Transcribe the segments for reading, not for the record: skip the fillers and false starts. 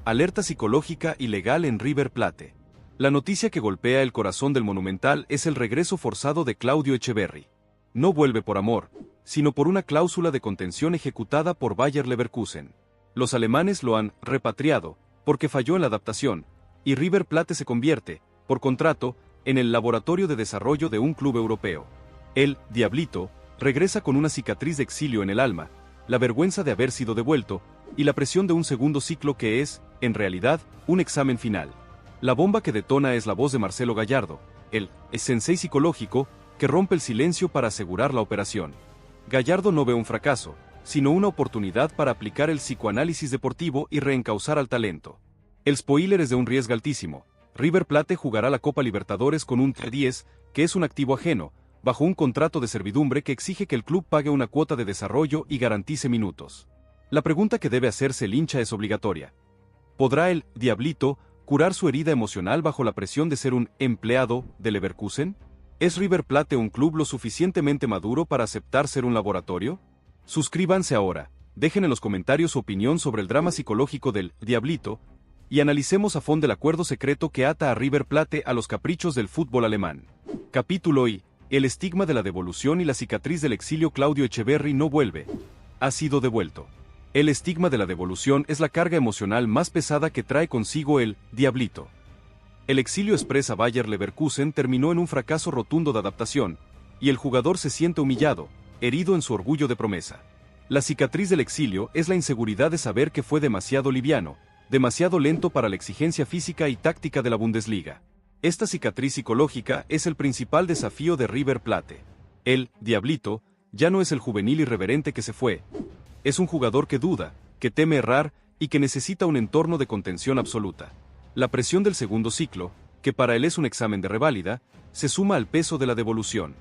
Alerta psicológica y legal en River Plate. La noticia que golpea el corazón del Monumental es el regreso forzado de Claudio Etcheverry. No vuelve por amor, sino por una cláusula de contención ejecutada por Bayer Leverkusen. Los alemanes lo han repatriado, porque falló en la adaptación, y River Plate se convierte, por contrato, en el laboratorio de desarrollo de un club europeo. El Diablito regresa con una cicatriz de exilio en el alma, la vergüenza de haber sido devuelto, y la presión de un segundo ciclo que es, en realidad, un examen final. La bomba que detona es la voz de Marcelo Gallardo, el sensei psicológico, que rompe el silencio para asegurar la operación. Gallardo no ve un fracaso, sino una oportunidad para aplicar el psicoanálisis deportivo y reencauzar al talento. El spoiler es de un riesgo altísimo. River Plate jugará la Copa Libertadores con un 10, que es un activo ajeno, bajo un contrato de servidumbre que exige que el club pague una cuota de desarrollo y garantice minutos. La pregunta que debe hacerse el hincha es obligatoria. ¿Podrá el Diablito curar su herida emocional bajo la presión de ser un empleado de Leverkusen? ¿Es River Plate un club lo suficientemente maduro para aceptar ser un laboratorio? Suscríbanse ahora, dejen en los comentarios su opinión sobre el drama psicológico del Diablito, y analicemos a fondo el acuerdo secreto que ata a River Plate a los caprichos del fútbol alemán. Capítulo I. El estigma de la devolución y la cicatriz del exilio. Claudio Etcheverry no vuelve. Ha sido devuelto. El estigma de la devolución es la carga emocional más pesada que trae consigo el Diablito. El exilio express a Bayer Leverkusen terminó en un fracaso rotundo de adaptación, y el jugador se siente humillado, herido en su orgullo de promesa. La cicatriz del exilio es la inseguridad de saber que fue demasiado liviano, demasiado lento para la exigencia física y táctica de la Bundesliga. Esta cicatriz psicológica es el principal desafío de River Plate. El Diablito ya no es el juvenil irreverente que se fue. Es un jugador que duda, que teme errar y que necesita un entorno de contención absoluta. La presión del segundo ciclo, que para él es un examen de reválida, se suma al peso de la devolución.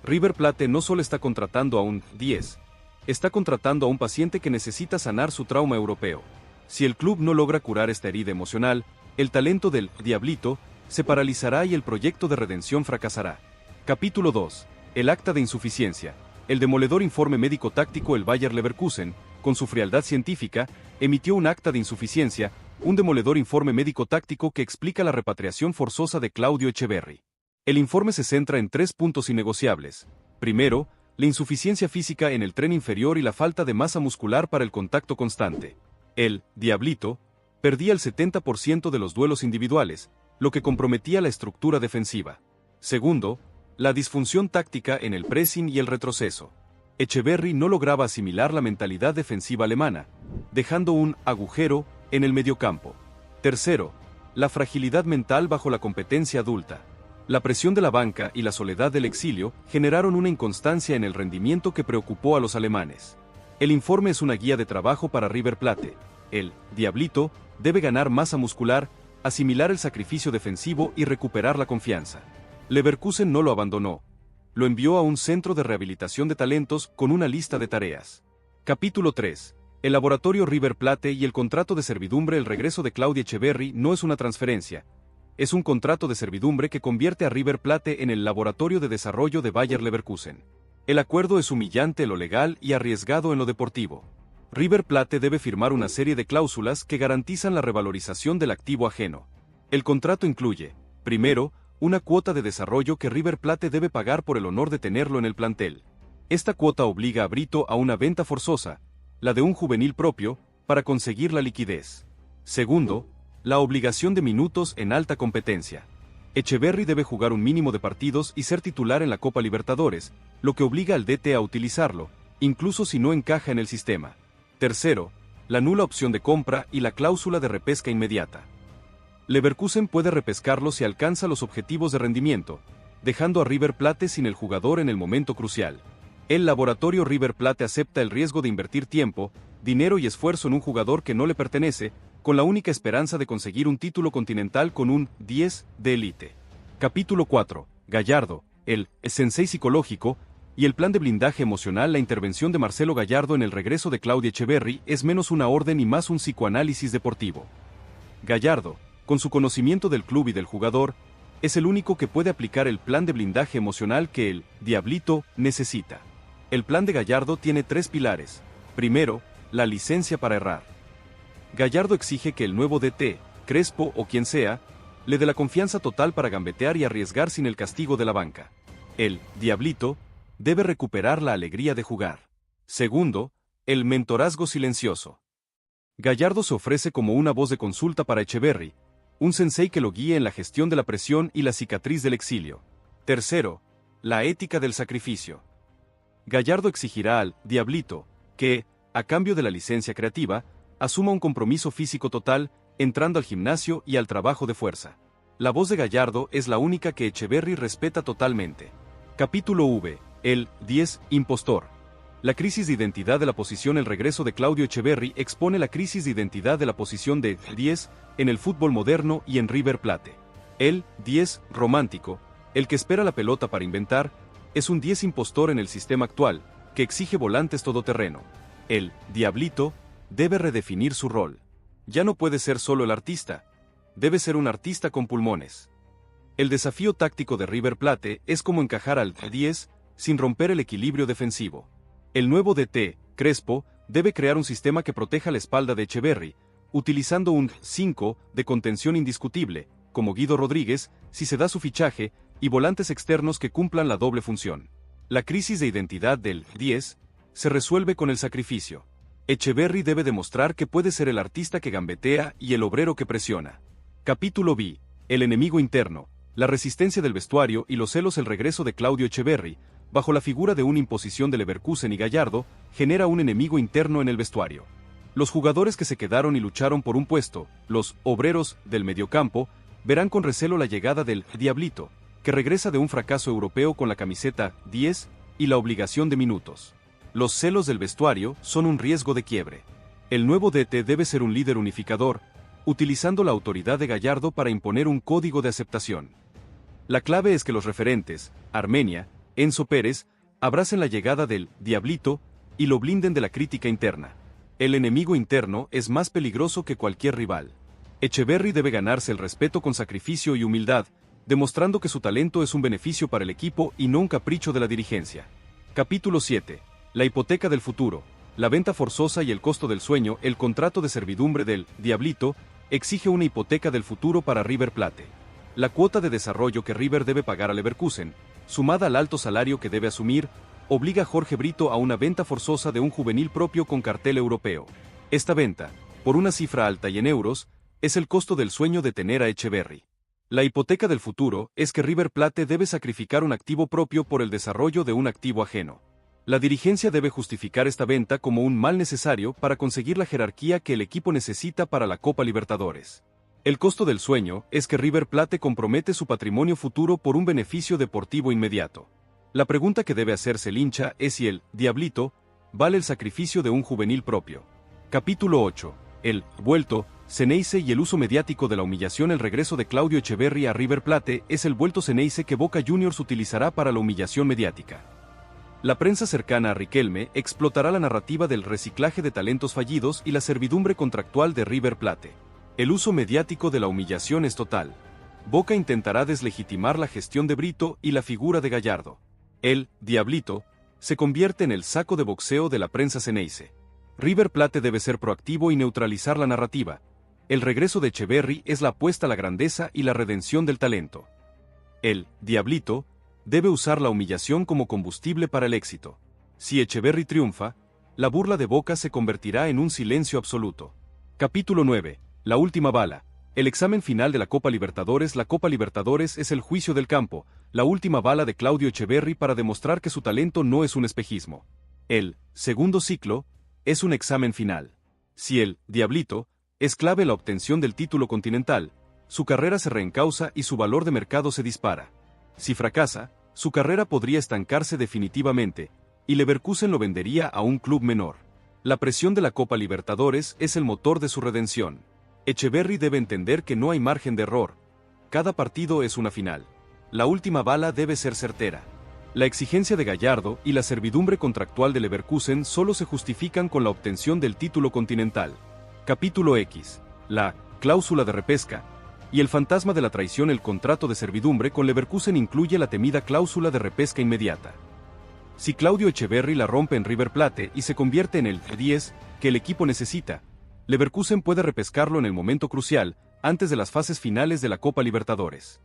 River Plate no solo está contratando a un 10, está contratando a un paciente que necesita sanar su trauma europeo. Si el club no logra curar esta herida emocional, el talento del Diablito se paralizará y el proyecto de redención fracasará. Capítulo 2. El acta de insuficiencia. El demoledor informe médico táctico. El Bayer Leverkusen, con su frialdad científica, emitió un acta de insuficiencia, un demoledor informe médico táctico que explica la repatriación forzosa de Claudio Etcheverry. El informe se centra en 3 puntos innegociables. Primero, la insuficiencia física en el tren inferior y la falta de masa muscular para el contacto constante. El Diablito perdía el 70% de los duelos individuales, lo que comprometía la estructura defensiva. Segundo, la disfunción táctica en el pressing y el retroceso. Etcheverry no lograba asimilar la mentalidad defensiva alemana, dejando un agujero en el mediocampo. Tercero, la fragilidad mental bajo la competencia adulta. La presión de la banca y la soledad del exilio generaron una inconstancia en el rendimiento que preocupó a los alemanes. El informe es una guía de trabajo para River Plate. El Diablito debe ganar masa muscular, asimilar el sacrificio defensivo y recuperar la confianza. Leverkusen no lo abandonó. Lo envió a un centro de rehabilitación de talentos con una lista de tareas. Capítulo 3. El laboratorio River Plate y el contrato de servidumbre. El regreso de Claudio Etcheverry no es una transferencia. Es un contrato de servidumbre que convierte a River Plate en el laboratorio de desarrollo de Bayer Leverkusen. El acuerdo es humillante en lo legal y arriesgado en lo deportivo. River Plate debe firmar una serie de cláusulas que garantizan la revalorización del activo ajeno. El contrato incluye, primero, una cuota de desarrollo que River Plate debe pagar por el honor de tenerlo en el plantel. Esta cuota obliga a Brito a una venta forzosa, la de un juvenil propio, para conseguir la liquidez. Segundo, la obligación de minutos en alta competencia. Etcheverry debe jugar un mínimo de partidos y ser titular en la Copa Libertadores, lo que obliga al DT a utilizarlo, incluso si no encaja en el sistema. Tercero, la nula opción de compra y la cláusula de repesca inmediata. Leverkusen puede repescarlo si alcanza los objetivos de rendimiento, dejando a River Plate sin el jugador en el momento crucial. El laboratorio River Plate acepta el riesgo de invertir tiempo, dinero y esfuerzo en un jugador que no le pertenece, con la única esperanza de conseguir un título continental con un 10 de élite. Capítulo 4. Gallardo, el sensei psicológico, y el plan de blindaje emocional. La intervención de Marcelo Gallardo en el regreso de Claudio Etcheverry es menos una orden y más un psicoanálisis deportivo. Gallardo, con su conocimiento del club y del jugador, es el único que puede aplicar el plan de blindaje emocional que el Diablito necesita. El plan de Gallardo tiene 3 pilares. Primero, la licencia para errar. Gallardo exige que el nuevo DT, Crespo o quien sea, le dé la confianza total para gambetear y arriesgar sin el castigo de la banca. El Diablito debe recuperar la alegría de jugar. Segundo, el mentorazgo silencioso. Gallardo se ofrece como una voz de consulta para Etcheverry, un sensei que lo guíe en la gestión de la presión y la cicatriz del exilio. Tercero, la ética del sacrificio. Gallardo exigirá al Diablito que, a cambio de la licencia creativa, asuma un compromiso físico total, entrando al gimnasio y al trabajo de fuerza. La voz de Gallardo es la única que Etcheverry respeta totalmente. Capítulo V. El 10. Impostor. La crisis de identidad de la posición. El regreso de Claudio Etcheverry expone la crisis de identidad de la posición de 10 en el fútbol moderno y en River Plate. El 10 romántico, el que espera la pelota para inventar, es un 10 impostor en el sistema actual, que exige volantes todoterreno. El Diablito debe redefinir su rol. Ya no puede ser solo el artista, debe ser un artista con pulmones. El desafío táctico de River Plate es cómo encajar al 10 sin romper el equilibrio defensivo. El nuevo DT, Crespo, debe crear un sistema que proteja la espalda de Etcheverry, utilizando un 5 de contención indiscutible, como Guido Rodríguez, si se da su fichaje, y volantes externos que cumplan la doble función. La crisis de identidad del 10 se resuelve con el sacrificio. Etcheverry debe demostrar que puede ser el artista que gambetea y el obrero que presiona. Capítulo B. El enemigo interno, la resistencia del vestuario y los celos. El regreso de Claudio Etcheverry, bajo la figura de una imposición de Leverkusen y Gallardo, genera un enemigo interno en el vestuario. Los jugadores que se quedaron y lucharon por un puesto, los obreros del mediocampo, verán con recelo la llegada del Diablito, que regresa de un fracaso europeo con la camiseta 10 y la obligación de minutos. Los celos del vestuario son un riesgo de quiebre. El nuevo DT debe ser un líder unificador, utilizando la autoridad de Gallardo para imponer un código de aceptación. La clave es que los referentes, Armenia, Enzo Pérez, abracen la llegada del Diablito y lo blinden de la crítica interna. El enemigo interno es más peligroso que cualquier rival. Etcheverry debe ganarse el respeto con sacrificio y humildad, demostrando que su talento es un beneficio para el equipo y no un capricho de la dirigencia. Capítulo 7. La hipoteca del futuro, la venta forzosa y el costo del sueño. El contrato de servidumbre del Diablito exige una hipoteca del futuro para River Plate. La cuota de desarrollo que River debe pagar a Leverkusen, sumada al alto salario que debe asumir, obliga a Jorge Brito a una venta forzosa de un juvenil propio con cartel europeo. Esta venta, por una cifra alta y en euros, es el costo del sueño de tener a Etcheverry. La hipoteca del futuro es que River Plate debe sacrificar un activo propio por el desarrollo de un activo ajeno. La dirigencia debe justificar esta venta como un mal necesario para conseguir la jerarquía que el equipo necesita para la Copa Libertadores. El costo del sueño es que River Plate compromete su patrimonio futuro por un beneficio deportivo inmediato. La pregunta que debe hacerse el hincha es si el Diablito vale el sacrificio de un juvenil propio. Capítulo 8. El vuelto, Ceneice y el uso mediático de la humillación. El regreso de Claudio Etcheverry a River Plate es el vuelto Ceneice que Boca Juniors utilizará para la humillación mediática. La prensa cercana a Riquelme explotará la narrativa del reciclaje de talentos fallidos y la servidumbre contractual de River Plate. El uso mediático de la humillación es total. Boca intentará deslegitimar la gestión de Brito y la figura de Gallardo. El Diablito se convierte en el saco de boxeo de la prensa Ceneice. River Plate debe ser proactivo y neutralizar la narrativa. El regreso de Etcheverry es la apuesta a la grandeza y la redención del talento. El Diablito debe usar la humillación como combustible para el éxito. Si Etcheverry triunfa, la burla de Boca se convertirá en un silencio absoluto. Capítulo 9. La última bala. El examen final de la Copa Libertadores. La Copa Libertadores es el juicio del campo, la última bala de Claudio Etcheverry para demostrar que su talento no es un espejismo. El segundo ciclo es un examen final. Si el Diablito es clave en la obtención del título continental, su carrera se reencausa y su valor de mercado se dispara. Si fracasa, su carrera podría estancarse definitivamente, y Leverkusen lo vendería a un club menor. La presión de la Copa Libertadores es el motor de su redención. Etcheverry debe entender que no hay margen de error. Cada partido es una final. La última bala debe ser certera. La exigencia de Gallardo y la servidumbre contractual de Leverkusen solo se justifican con la obtención del título continental. Capítulo X. La cláusula de repesca y el fantasma de la traición. El contrato de servidumbre con Leverkusen incluye la temida cláusula de repesca inmediata. Si Claudio Etcheverry la rompe en River Plate y se convierte en el 10 que el equipo necesita, Leverkusen puede repescarlo en el momento crucial, antes de las fases finales de la Copa Libertadores.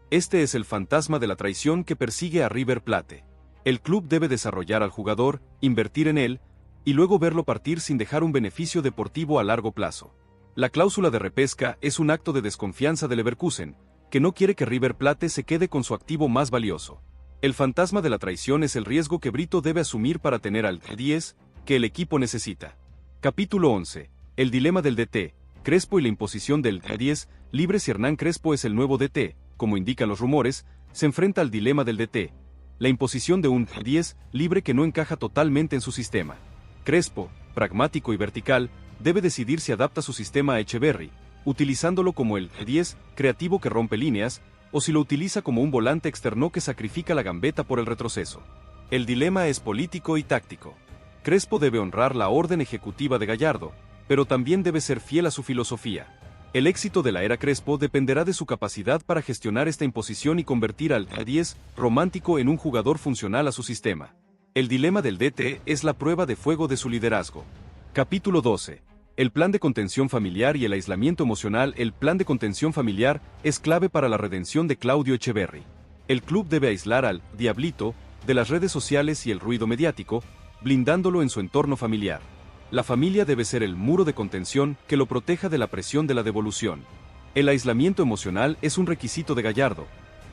Este es el fantasma de la traición que persigue a River Plate. El club debe desarrollar al jugador, invertir en él, y luego verlo partir sin dejar un beneficio deportivo a largo plazo. La cláusula de repesca es un acto de desconfianza de Leverkusen, que no quiere que River Plate se quede con su activo más valioso. El fantasma de la traición es el riesgo que Brito debe asumir para tener al 10 que el equipo necesita. Capítulo 11. El dilema del DT, Crespo y la imposición del 10 libre. Si Hernán Crespo es el nuevo DT, como indican los rumores, se enfrenta al dilema del DT, la imposición de un 10 libre que no encaja totalmente en su sistema. Crespo, pragmático y vertical, debe decidir si adapta su sistema a Etcheverry, utilizándolo como el 10 creativo que rompe líneas, o si lo utiliza como un volante externo que sacrifica la gambeta por el retroceso. El dilema es político y táctico. Crespo debe honrar la orden ejecutiva de Gallardo, pero también debe ser fiel a su filosofía. El éxito de la era Crespo dependerá de su capacidad para gestionar esta imposición y convertir al 10 romántico en un jugador funcional a su sistema. El dilema del DT es la prueba de fuego de su liderazgo. Capítulo 12. El plan de contención familiar y el aislamiento emocional. El plan de contención familiar es clave para la redención de Claudio Etcheverry. El club debe aislar al Diablito de las redes sociales y el ruido mediático, blindándolo en su entorno familiar. La familia debe ser el muro de contención que lo proteja de la presión de la devolución. El aislamiento emocional es un requisito de Gallardo.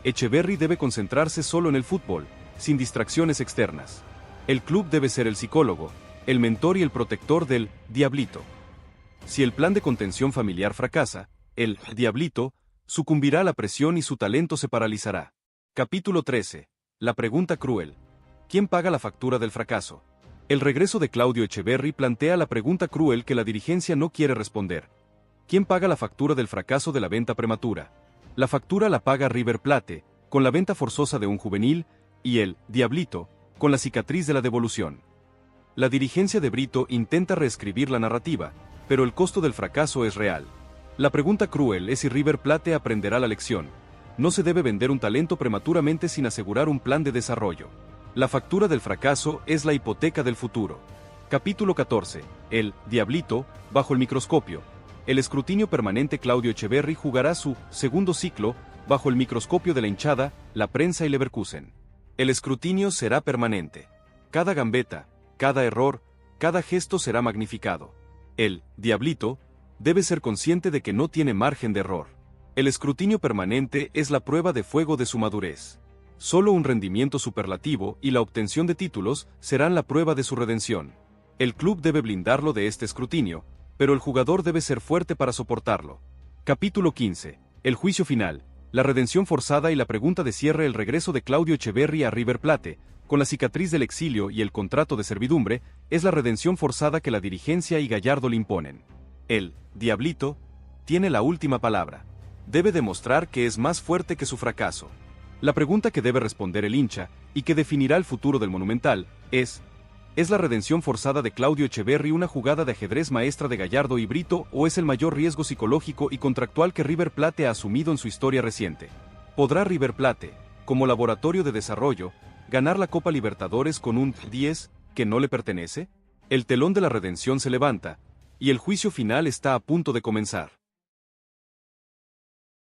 Etcheverry debe concentrarse solo en el fútbol, sin distracciones externas. El club debe ser el psicólogo, el mentor y el protector del Diablito. Si el plan de contención familiar fracasa, el Diablito sucumbirá a la presión y su talento se paralizará. Capítulo 13. La pregunta cruel. ¿Quién paga la factura del fracaso? El regreso de Claudio Etcheverry plantea la pregunta cruel que la dirigencia no quiere responder. ¿Quién paga la factura del fracaso de la venta prematura? La factura la paga River Plate, con la venta forzosa de un juvenil, y el Diablito, con la cicatriz de la devolución. La dirigencia de Brito intenta reescribir la narrativa, pero el costo del fracaso es real. La pregunta cruel es si River Plate aprenderá la lección. No se debe vender un talento prematuramente sin asegurar un plan de desarrollo. La factura del fracaso es la hipoteca del futuro. Capítulo 14. El Diablito, bajo el microscopio. El escrutinio permanente. Claudio Etcheverry jugará su segundo ciclo bajo el microscopio de la hinchada, la prensa y Leverkusen. El escrutinio será permanente. Cada gambeta, cada error, cada gesto será magnificado. El Diablito debe ser consciente de que no tiene margen de error. El escrutinio permanente es la prueba de fuego de su madurez. Solo un rendimiento superlativo y la obtención de títulos serán la prueba de su redención. El club debe blindarlo de este escrutinio, pero el jugador debe ser fuerte para soportarlo. Capítulo 15. El juicio final, la redención forzada y la pregunta de cierre. El regreso de Claudio Etcheverry a River Plate, con la cicatriz del exilio y el contrato de servidumbre, es la redención forzada que la dirigencia y Gallardo le imponen. El Diablito tiene la última palabra. Debe demostrar que es más fuerte que su fracaso. La pregunta que debe responder el hincha, y que definirá el futuro del Monumental, ¿es la redención forzada de Claudio Etcheverry una jugada de ajedrez maestra de Gallardo y Brito o es el mayor riesgo psicológico y contractual que River Plate ha asumido en su historia reciente? ¿Podrá River Plate, como laboratorio de desarrollo, ganar la Copa Libertadores con un 10 que no le pertenece? El telón de la redención se levanta, y el juicio final está a punto de comenzar.